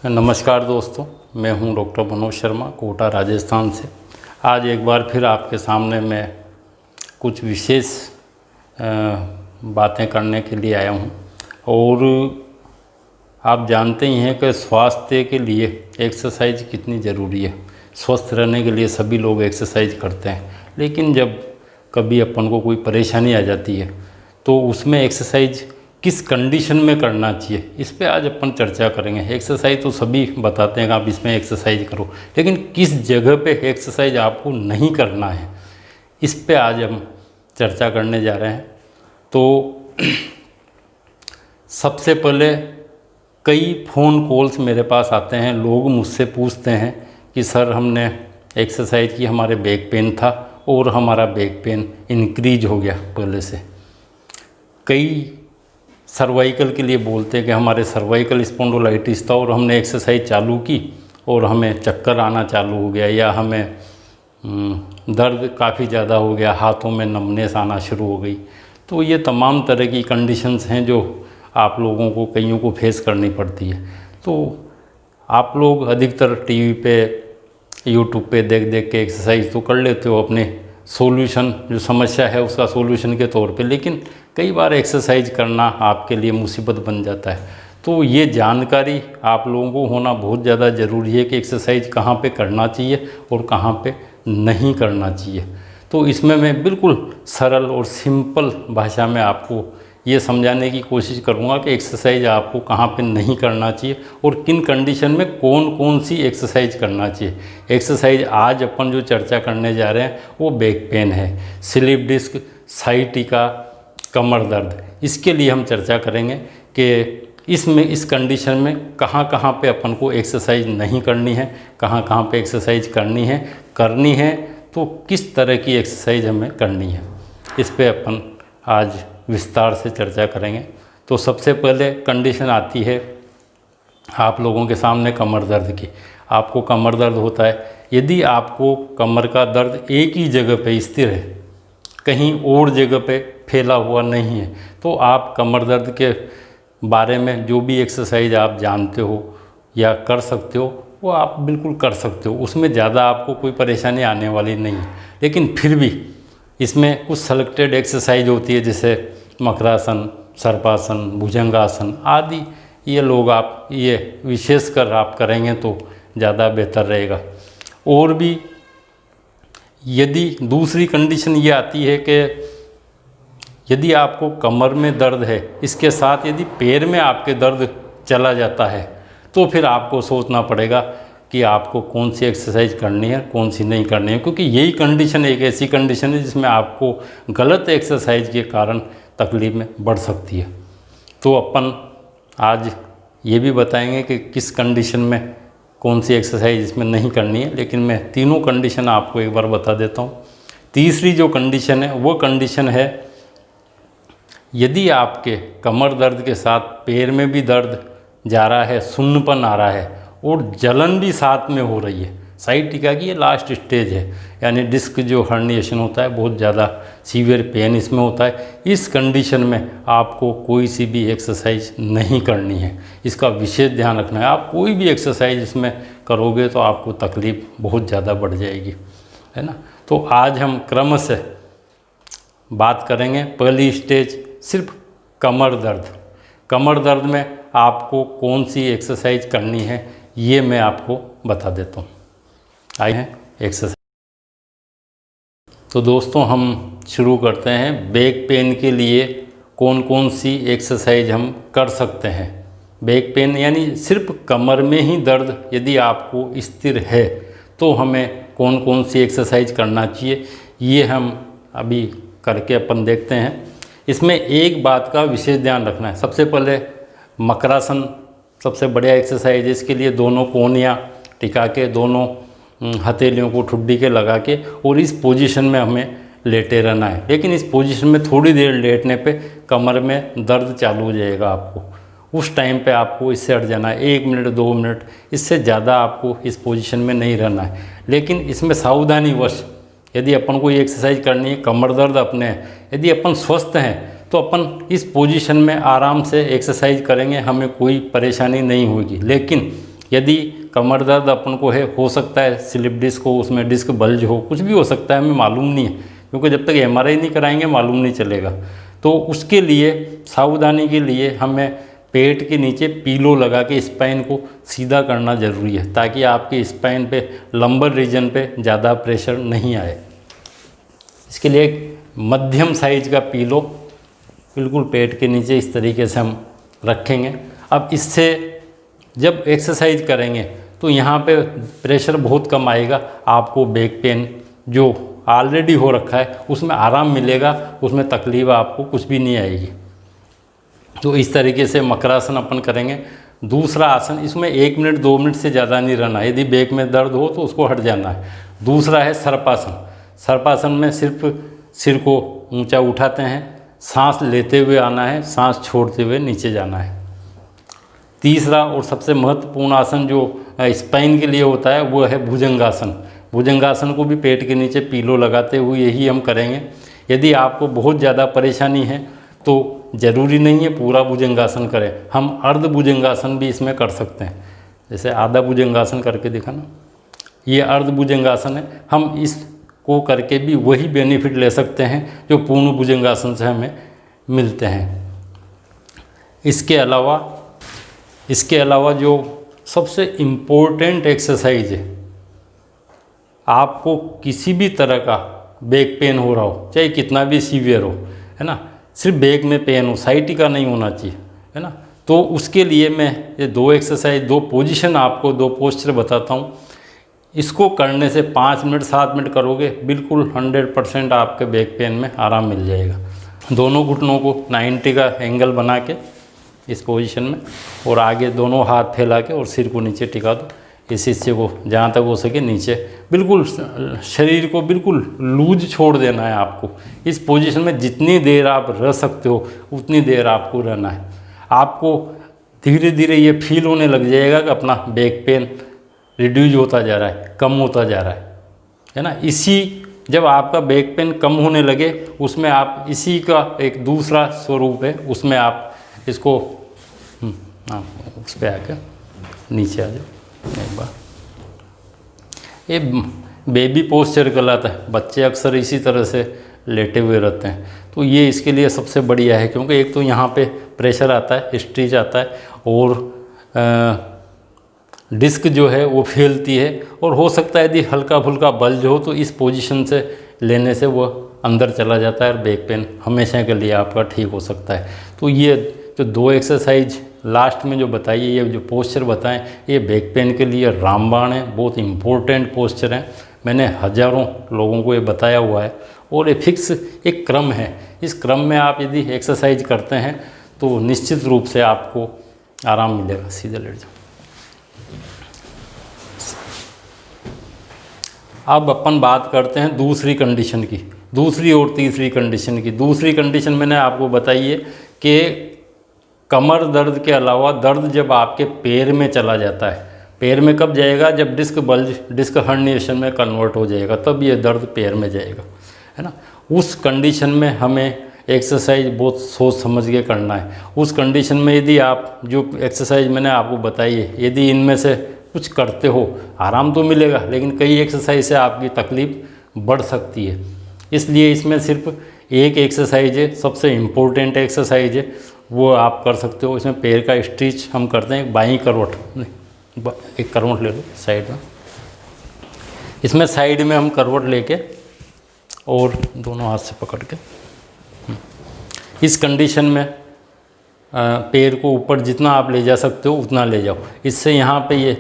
नमस्कार दोस्तों, मैं हूं डॉक्टर मनोज शर्मा, कोटा राजस्थान से। आज एक बार फिर आपके सामने मैं कुछ विशेष बातें करने के लिए आया हूं। और आप जानते ही हैं कि स्वास्थ्य के लिए एक्सरसाइज कितनी ज़रूरी है। स्वस्थ रहने के लिए सभी लोग एक्सरसाइज करते हैं, लेकिन जब कभी अपन को कोई परेशानी आ जाती है तो उसमें एक्सरसाइज किस कंडीशन में करना चाहिए, इस पे आज अपन चर्चा करेंगे। एक्सरसाइज तो सभी बताते हैं कि आप इसमें एक्सरसाइज करो, लेकिन किस जगह पे एक्सरसाइज आपको नहीं करना है, इस पे आज हम चर्चा करने जा रहे हैं। तो सबसे पहले कई फ़ोन कॉल्स मेरे पास आते हैं, लोग मुझसे पूछते हैं कि सर हमने एक्सरसाइज की, हमारे बैक पेन था और हमारा बैक पेन इंक्रीज हो गया पहले से। कई सर्वाइकल के लिए बोलते हैं कि हमारे सर्वाइकल स्पॉन्डिलोलाइटिस था और हमने एक्सरसाइज चालू की और हमें चक्कर आना चालू हो गया, या हमें दर्द काफ़ी ज़्यादा हो गया, हाथों में नमनेस आना शुरू हो गई। तो ये तमाम तरह की कंडीशंस हैं जो आप लोगों को, कईयों को फेस करनी पड़ती है। तो आप लोग अधिकतर टीवी पे, यूट्यूब पे देख देख के एक्सरसाइज तो कर लेते हो अपने सॉल्यूशन, जो समस्या है उसका सॉल्यूशन के तौर पे, लेकिन कई बार एक्सरसाइज करना आपके लिए मुसीबत बन जाता है। तो ये जानकारी आप लोगों को होना बहुत ज़्यादा ज़रूरी है कि एक्सरसाइज कहाँ पे करना चाहिए और कहाँ पे नहीं करना चाहिए। तो इसमें मैं बिल्कुल सरल और सिंपल भाषा में आपको ये समझाने की कोशिश करूँगा कि एक्सरसाइज आपको कहाँ पे नहीं करना चाहिए और किन कंडीशन में कौन कौन सी एक्सरसाइज करना चाहिए। एक्सरसाइज आज अपन जो चर्चा करने जा रहे हैं वो बैक पेन है, स्लिप डिस्क, साइटिका, कमर दर्द। इसके लिए हम चर्चा करेंगे कि इसमें, इस कंडीशन में कहाँ कहाँ पे अपन को एक्सरसाइज नहीं करनी है, कहाँ कहाँ पे एक्सरसाइज करनी है तो किस तरह की एक्सरसाइज हमें करनी है, इस पे अपन आज विस्तार से चर्चा करेंगे। तो सबसे पहले कंडीशन आती है आप लोगों के सामने कमर दर्द की। आपको कमर दर्द होता है, यदि आपको कमर का दर्द एक ही जगह पे स्थिर है, कहीं और जगह पे फैला हुआ नहीं है, तो आप कमर दर्द के बारे में जो भी एक्सरसाइज आप जानते हो या कर सकते हो वो आप बिल्कुल कर सकते हो, उसमें ज़्यादा आपको कोई परेशानी आने वाली नहीं है। लेकिन फिर भी इसमें कुछ सेलेक्टेड एक्सरसाइज होती है, जैसे मकरासन, सर्पासन, भुजंगासन आदि। ये लोग आप, ये विशेषकर आप करेंगे तो ज़्यादा बेहतर रहेगा। और भी यदि दूसरी कंडीशन ये आती है कि यदि आपको कमर में दर्द है, इसके साथ यदि पैर में आपके दर्द चला जाता है, तो फिर आपको सोचना पड़ेगा कि आपको कौन सी एक्सरसाइज करनी है, कौन सी नहीं करनी है, क्योंकि यही कंडीशन एक ऐसी कंडीशन है जिसमें आपको गलत एक्सरसाइज के कारण तकलीफ में बढ़ सकती है। तो अपन आज ये भी बताएंगे कि किस कंडीशन में कौन सी एक्सरसाइज इसमें नहीं करनी है, लेकिन मैं तीनों कंडीशन आपको एक बार बता देता हूँ। तीसरी जो कंडीशन है वो कंडीशन है यदि आपके कमर दर्द के साथ पैर में भी दर्द जा रहा है, सुन्नपन आ रहा है और जलन भी साथ में हो रही है। साइटिका की ये लास्ट स्टेज है, यानी डिस्क जो हर्निएशन होता है, बहुत ज़्यादा सीवियर पेन इसमें होता है। इस कंडीशन में आपको कोई सी भी एक्सरसाइज नहीं करनी है, इसका विशेष ध्यान रखना है। आप कोई भी एक्सरसाइज इसमें करोगे तो आपको तकलीफ बहुत ज़्यादा बढ़ जाएगी, है ना। तो आज हम क्रम से बात करेंगे। पहली स्टेज सिर्फ कमर दर्द। कमर दर्द में आपको कौन सी एक्सरसाइज करनी है ये मैं आपको बता देता हूँ। आए हैं एक्सरसाइज। तो दोस्तों हम शुरू करते हैं। बैक पेन के लिए कौन कौन सी एक्सरसाइज हम कर सकते हैं। बैक पेन यानी सिर्फ कमर में ही दर्द यदि आपको स्थिर है तो हमें कौन कौन सी एक्सरसाइज करना चाहिए, ये हम अभी करके अपन देखते हैं। इसमें एक बात का विशेष ध्यान रखना है। सबसे पहले मकरासन सबसे बढ़िया एक्सरसाइज है। इसके लिए दोनों कोहनियाँ टिका के, दोनों हथेलियों को ठुड्डी के लगा के और इस पोजीशन में हमें लेटे रहना है। लेकिन इस पोजीशन में थोड़ी देर लेटने पे कमर में दर्द चालू हो जाएगा आपको। उस टाइम पे आपको इससे हट जाना है, 1 मिनट 2 मिनट, इससे ज़्यादा आपको इस पोजीशन में नहीं रहना है। लेकिन इसमें सावधानीवश यदि अपन को ये एक्सरसाइज करनी है, कमर दर्द अपने है, यदि अपन स्वस्थ हैं तो अपन इस पोजीशन में आराम से एक्सरसाइज करेंगे, हमें कोई परेशानी नहीं होगी। लेकिन यदि कमर दर्द अपन को है, हो सकता है स्लिप डिस्क हो, उसमें डिस्क बल्ज हो, कुछ भी हो सकता है, हमें मालूम नहीं है, क्योंकि जब तक एमआरआई नहीं कराएंगे मालूम नहीं चलेगा। तो उसके लिए सावधानी के लिए हमें पेट के नीचे पीलो लगा के स्पाइन को सीधा करना ज़रूरी है, ताकि आपकी स्पाइन पे लंबर रीजन पे ज़्यादा प्रेशर नहीं आए। इसके लिए एक मध्यम साइज का पीलो बिल्कुल पेट के नीचे इस तरीके से हम रखेंगे। अब इससे जब एक्सरसाइज करेंगे तो यहाँ पे प्रेशर बहुत कम आएगा, आपको बैक पेन जो ऑलरेडी हो रखा है उसमें आराम मिलेगा, उसमें तकलीफ आपको कुछ भी नहीं आएगी। तो इस तरीके से मकरासन अपन करेंगे। दूसरा आसन, इसमें 1 मिनट 2 मिनट से ज़्यादा नहीं रहना है, यदि बैक में दर्द हो तो उसको हट जाना है। दूसरा है सर्पासन। सर्पासन में सिर्फ सिर को ऊंचा उठाते हैं, सांस लेते हुए आना है, सांस छोड़ते हुए नीचे जाना है। तीसरा और सबसे महत्वपूर्ण आसन जो स्पाइन के लिए होता है वो है भुजंगासन। भुजंगासन को भी पेट के नीचे पीलो लगाते हुए ही हम करेंगे। यदि आपको बहुत ज़्यादा परेशानी है तो ज़रूरी नहीं है पूरा भुजंगासन करें, हम अर्ध भुजंगासन भी इसमें कर सकते हैं। जैसे आधा भुजंगासन करके देखा ना, ये अर्ध भुजंगासन है। हम इसको करके भी वही बेनिफिट ले सकते हैं जो पूर्ण भुजंगासन से हमें मिलते हैं। इसके अलावा जो सबसे इम्पोर्टेंट एक्सरसाइज है, आपको किसी भी तरह का बैक पेन हो रहा हो, चाहे कितना भी सीवियर हो, है ना, सिर्फ बैक में पेन हो, साइटिका नहीं होना चाहिए, है ना, तो उसके लिए मैं ये 2 एक्सरसाइज, 2 पोजीशन आपको, 2 पोस्चर बताता हूँ। इसको करने से 5 मिनट 7 मिनट करोगे, बिल्कुल 100% आपके बैक पेन में आराम मिल जाएगा। दोनों घुटनों को 90 का एंगल बना के इस पोजीशन में, और आगे दोनों हाथ फैला के और सिर को नीचे टिका दो। इस हिस्से को जहाँ तक हो सके नीचे, बिल्कुल शरीर को बिल्कुल लूज छोड़ देना है आपको। इस पोजीशन में जितनी देर आप रह सकते हो उतनी देर आपको रहना है। आपको धीरे धीरे ये फील होने लग जाएगा कि अपना बैक पेन रिड्यूज होता जा रहा है, कम होता जा रहा है ना। जब आपका बैक पेन कम होने लगे, उसमें आप इसी का एक दूसरा स्वरूप है, उसमें आप इसको उस पर आकर नीचे आ जाओ एक बार। ये बेबी पोस्चर कहलाता है, बच्चे अक्सर इसी तरह से लेटे हुए रहते हैं। तो ये इसके लिए सबसे बढ़िया है, क्योंकि एक तो यहाँ पे प्रेशर आता है, स्ट्रीच आता है, और डिस्क जो है वो फैलती है, और हो सकता है यदि हल्का फुल्का बल्ज हो तो इस पोजीशन से लेने से वो अंदर चला जाता है और बैक पेन हमेशा के लिए आपका ठीक हो सकता है। तो ये जो 2 एक्सरसाइज लास्ट में जो बताई, ये जो पोस्चर बताएं, ये बैक पेन के लिए रामबाण है, बहुत इम्पोर्टेंट पोस्चर हैं। मैंने हज़ारों लोगों को ये बताया हुआ है, और ये फिक्स एक क्रम है। इस क्रम में आप यदि एक्सरसाइज करते हैं तो निश्चित रूप से आपको आराम मिलेगा। सीधे लेट जाओ। अब अपन बात करते हैं दूसरी कंडीशन की, दूसरी और तीसरी कंडीशन की। दूसरी कंडीशन मैंने आपको बताई है कि कमर दर्द के अलावा दर्द जब आपके पैर में चला जाता है। पैर में कब जाएगा? जब डिस्क बल्ज, डिस्क हर्निएशन में कन्वर्ट हो जाएगा, तब ये दर्द पैर में जाएगा, है ना। उस कंडीशन में हमें एक्सरसाइज बहुत सोच समझ के करना है। उस कंडीशन में यदि आप जो एक्सरसाइज मैंने आपको बताई है, यदि इनमें से कुछ करते हो, आराम तो मिलेगा, लेकिन कई एक्सरसाइज से आपकी तकलीफ़ बढ़ सकती है। इसलिए इसमें सिर्फ एक एक्सरसाइज है, सबसे इम्पोर्टेंट एक्सरसाइज है, वो आप कर सकते हो। इसमें पैर का स्ट्रेच हम करते हैं, बाईं करवट, एक करवट ले लो साइड में। इसमें साइड में हम करवट लेके और दोनों हाथ से पकड़ के इस कंडीशन में पैर को ऊपर जितना आप ले जा सकते हो उतना ले जाओ। इससे यहाँ पे ये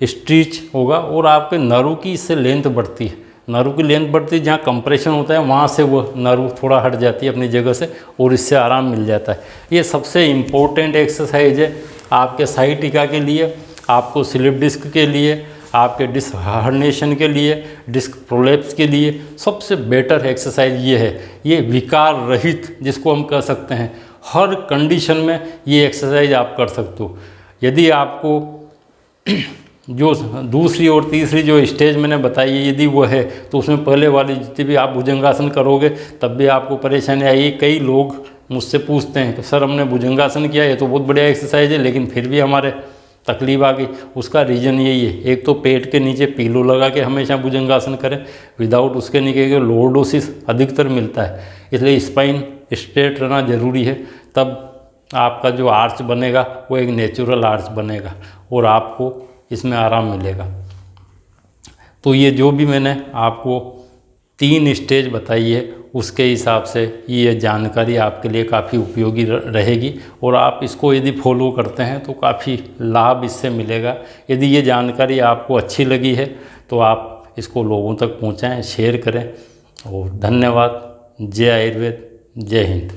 स्ट्रेच होगा और आपके नर्व की इससे लेंथ बढ़ती है। नर्व की लेंथ बढ़ती है, जहाँ कंप्रेशन होता है वहाँ से वो नर्व थोड़ा हट जाती है अपनी जगह से, और इससे आराम मिल जाता है। ये सबसे इम्पोर्टेंट एक्सरसाइज है आपके साइटिका के लिए, आपको स्लिप डिस्क के लिए, आपके डिस्क हर्निएशन के लिए, डिस्क प्रोलैप्स के लिए सबसे बेटर एक्सरसाइज ये है। ये विकार रहित जिसको हम कह सकते हैं, हर कंडीशन में ये एक्सरसाइज आप कर सकते हो। यदि आपको जो दूसरी और तीसरी जो स्टेज मैंने बताई है, यदि वो है, तो उसमें पहले वाली जितनी भी आप भुजंगासन करोगे तब भी आपको परेशानी आएगी। कई लोग मुझसे पूछते हैं कि सर हमने भुजंगासन किया, ये तो बहुत बढ़िया एक्सरसाइज है, लेकिन फिर भी हमारे तकलीफ आ गई, उसका रीज़न यही है। एक तो पेट के नीचे पीलो लगा के हमेशा भुजंगासन करें, विदाउट उसके नीचे लॉर्डोसिस अधिकतर मिलता है, इसलिए स्पाइन स्ट्रेट रहना ज़रूरी है। तब आपका जो आर्च बनेगा वो एक नेचुरल आर्च बनेगा और आपको इसमें आराम मिलेगा। तो ये जो भी मैंने आपको 3 स्टेज बताई है, उसके हिसाब से ये जानकारी आपके लिए काफ़ी उपयोगी रहेगी और आप इसको यदि फॉलो करते हैं तो काफ़ी लाभ इससे मिलेगा। यदि ये जानकारी आपको अच्छी लगी है तो आप इसको लोगों तक पहुंचाएं, शेयर करें। और धन्यवाद। जय आयुर्वेद, जय हिंद।